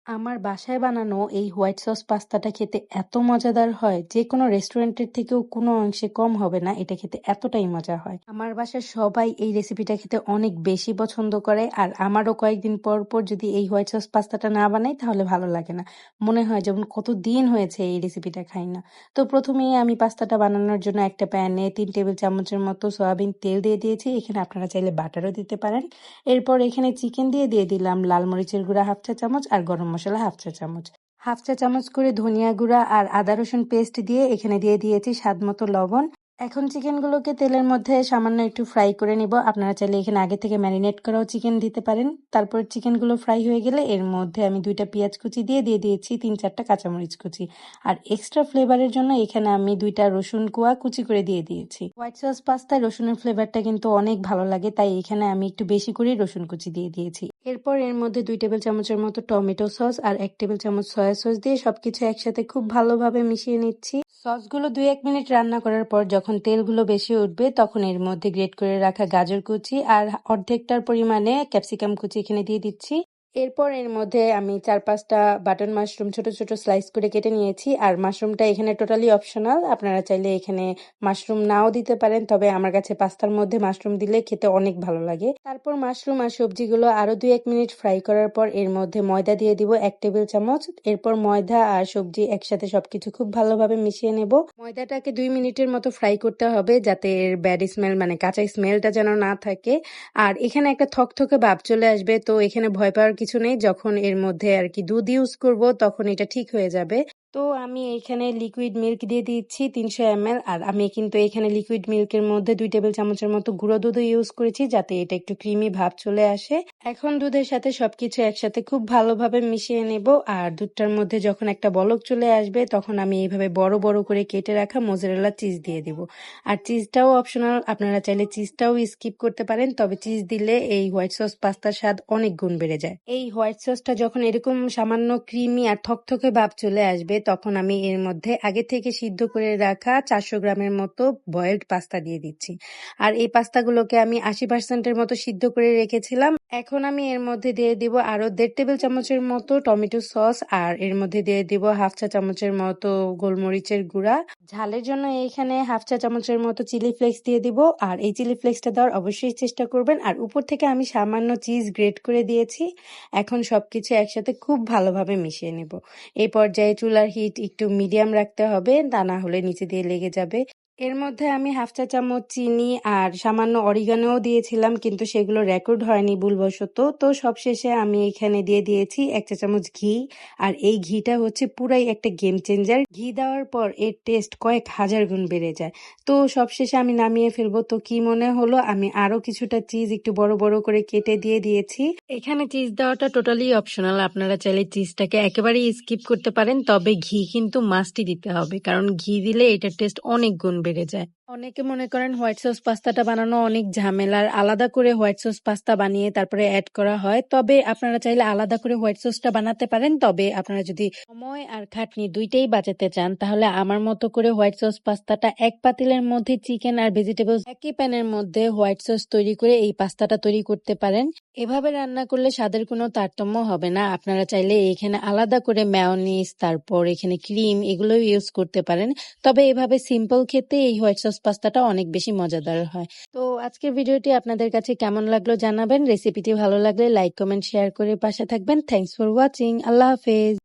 আমার বাসায় বানানো এই হোয়াইট সস পাস্তাটা খেতে এত মজাদার হয়, যেকোনো রেস্টুরেন্টের থেকেও কোনো অংশে কম হবে না। এটা খেতে এতটাই মজা হয়। আমার বাসার সবাই এই রেসিপিটা খেতে অনেক বেশি পছন্দ করে, আর আমারও কয়েকদিন পর পর যদি এই হোয়াইট সস পাস্তাটা না বানাই তাহলে ভালো লাগে না। মনে হয় যেমন কতদিন হয়েছে এই রেসিপিটা খাই না। তো প্রথমেই আমি পাস্তাটা বানানোর জন্য একটা প্যানে 3 টেবিল চামচের মতো সয়াবিন তেল দিয়ে দিয়েছি। এখানে আপনারা চাইলে বাটারও দিতে পারেন। এরপর এখানে চিকেন দিয়ে দিলাম লাল মরিচের গুঁড়া 1/2 চা চামচ আর গরম মসলা 1/2 চা চামচ। 1/2 চা চামচ করে ধনিয়া গুঁড়া আর আদা রসুন পেস্ট দিয়ে এখানে দিয়ে দিয়েছি স্বাদ মতো লবণ। এখন চিকেনগুলোকে তেলের মধ্যে সামান্য একটু ফ্রাই করে নিব। আপনারা চাইলে এখানে আগে থেকে ম্যারিনেট করাও চিকেন দিতে পারেন। তারপর চিকেনগুলো ফ্রাই হয়ে গেলে এর মধ্যে আমি 2টা পেঁয়াজ কুচি দিয়ে দিয়েছি 3-4টা কাঁচামরিচ কুচি। আর এক্সট্রা ফ্লেভারের জন্য এখানে আমি 2টা রসুন কোয়া কুচি করে দিয়ে দিয়েছি। হোয়াইট সস পাস্তায় রসুনের ফ্লেভারটা কিন্তু অনেক ভালো লাগে, তাই এখানে আমি একটু বেশি করে রসুন কুচি দিয়ে দিয়েছি। এরপর এর মধ্যে 2 টেবিল চামচের মতো টমেটো সস আর 1 টেবিল চামচ সয়া সস দিয়ে সবকিছু একসাথে খুব ভালোভাবে মিশিয়ে নিচ্ছি। সসগুলো 2-1 মিনিট রান্না করার পর যখন তেলগুলো বেশি উঠবে তখন এর মধ্যে গ্রেট করে রাখা গাজর কুচি আর অর্ধেকটার পরিমাণে ক্যাপসিকাম কুচি এখানে দিয়ে দিচ্ছি। এরপর এর মধ্যে আমি 4-5টা বাটন মাশরুম ছোট ছোট স্লাইস করে কেটে নিয়েছি। আর মাশরুমটা এখানে টোটালি অপশনাল, আপনারা চাইলে এখানে মাশরুম নাও দিতে পারেন, তবে আমার কাছে পাস্তার মধ্যে মাশরুম দিলে খেতে অনেক ভালো লাগে। তারপর মাশরুম আর সবজিগুলো আরো 2-1 মিনিট ফ্রাই করার পর এর মধ্যে ময়দা দিয়ে দিব 1 টেবিল চামচ। এরপর ময়দা আর সবজি একসাথে সবকিছু খুব ভালোভাবে মিশিয়ে নেব। ময়দাটাকে 2 মিনিটের মতো ফ্রাই করতে হবে, যাতে এর ব্যাড স্মেল মানে কাঁচা স্মেলটা যেন না থাকে। আর এখানে একটা থকথকে ভাব চলে আসবে, তো এখানে ভয় পাওয়ার কিছু নেই। যখন এর মধ্যে আর কি দুধ ইউজ করব তখন এটা ঠিক হয়ে যাবে। তো আমি এখানে লিকুইড মিল্ক দিয়ে দিচ্ছি 300 ml। আর আমি কিন্তু এখানে লিকুইড মিল্কের মধ্যে 2 টেবিল চামচের মতো গুঁড়ো দুধও ইউজ করেছি, যাতে এটা একটু ক্রিমি ভাব চলে আসে। এখন দুধের সাথে সবকিছু একসাথে খুব ভালোভাবে মিশিয়ে নেব। আর দুধটার মধ্যে যখন একটা বলক চলে আসবে তখন আমি এইভাবে বড় বড় করে কেটে রাখা মোজারেলা চিজ দিয়ে দিব। আর চিজটাও অপশনাল, আপনারা চাইলে চিজটাও স্কিপ করতে পারেন, তবে চিজ দিলে এই হোয়াইট সস পাস্তার স্বাদ অনেক গুণ বেড়ে যায়। এই হোয়াইট সসটা যখন এরকম সামান্য ক্রিমি আর থকথকে ভাব চলে আসবে তখন আমি এর মধ্যে আগে থেকে সিদ্ধ করে রাখা 400 গ্রামের মতো বয়েলড পাস্তা দিয়ে দিচ্ছি। আর এই পাস্তাগুলোকে আমি 80% মতো সিদ্ধ করে রেখেছিলাম। এখন আমি এর মধ্যে দিয়ে দিব আরো 1.5 টেবিল চামচের মতো টমেটো সস, আর এর মধ্যে দিয়ে দিব 1/2 চা চামচের মতো গোলমরিচের গুঁড়া। ঝালের জন্য এখানে 1/2 চা চামচের মতো চিলি ফ্লেক্স দিয়ে দিব। আর এই চিলি ফ্লেক্সটা দেওয়ার অবশ্যই চেষ্টা করবেন। আর উপর থেকে আমি সামান্য চিজ গ্রেট করে দিয়েছি। এখন সবকিছু একসাথে খুব ভালোভাবে মিশিয়ে নেব। এই পর্যায়ে চুলার হিট একটু মিডিয়াম রাখতে হবে, তা না হলে নিচে দিয়ে লেগে যাবে। এর মধ্যে আমি 1/2 চা চামচ চিনি আর সামান্য অরিগানোও দিয়েছিলাম, কিন্তু সেগুলো রেকর্ড হয়নি ভুলবশত। তো সবশেষে আমি এখানে দিয়ে দিয়েছি 1 চা চামচ ঘি। আর এই ঘিটা হচ্ছে পুরাই একটা গেম চেঞ্জার। ঘি দেওয়ার পর এর টেস্ট কয়েক হাজার গুণ বেড়ে যায়। তো সবশেষে আমি নামিয়ে ফেলবো। তো কি মনে হলো, আমি আরো কিছুটা চিজ একটু বড় বড় করে কেটে দিয়ে দিয়েছি। এখানে চিজ দেওয়াটা টোটালি অপশনাল, আপনারা চাইলে চিজটাকে একেবারেই স্কিপ করতে পারেন, তবে ঘি কিন্তু মাস্টই দিতে হবে, কারণ ঘি দিলে এটার টেস্ট অনেক গুণ বেড়ে যায়। অনেকে মনে করেন হোয়াইট সস পাস্তাটা বানানো অনেক ঝামেলার, আলাদা করে হোয়াইট সস পাস্তা বানিয়ে তারপরে অ্যাড করা হয়। তবে আপনারা চাইলে আলাদা করে হোয়াইট সসটা বানাতে পারেন, তবে আপনারা যদি সময় আর খাটনি দুইটাই বাঁচাতে চান তাহলে আমার মতো করে হোয়াইট সস পাস্তাটা এক পাতিলের মধ্যে চিকেন আর ভেজিটেবলস একই প্যানের মধ্যে হোয়াইট সস তৈরি করে এই পাস্তাটা তৈরি করতে পারেন। এভাবে রান্না করলে স্বাদের কোনো তারতম্য হবে না। আপনারা চাইলে এখানে আলাদা করে মেয়োনিজ, তারপর এখানে ক্রিম, এগুলো ইউজ করতে পারেন। তবে এভাবে সিম্পল খেতে এই হোয়াইট সস পাস্তাটা অনেক বেশি মজাদার হয়। তো আজকের ভিডিওটি আপনাদের কাছে কেমন লাগলো জানাবেন। রেসিপিটি ভালো লাগলে লাইক, কমেন্ট, শেয়ার করে পাশে থাকবেন। Thanks for watching. আল্লাহ হাফেজ।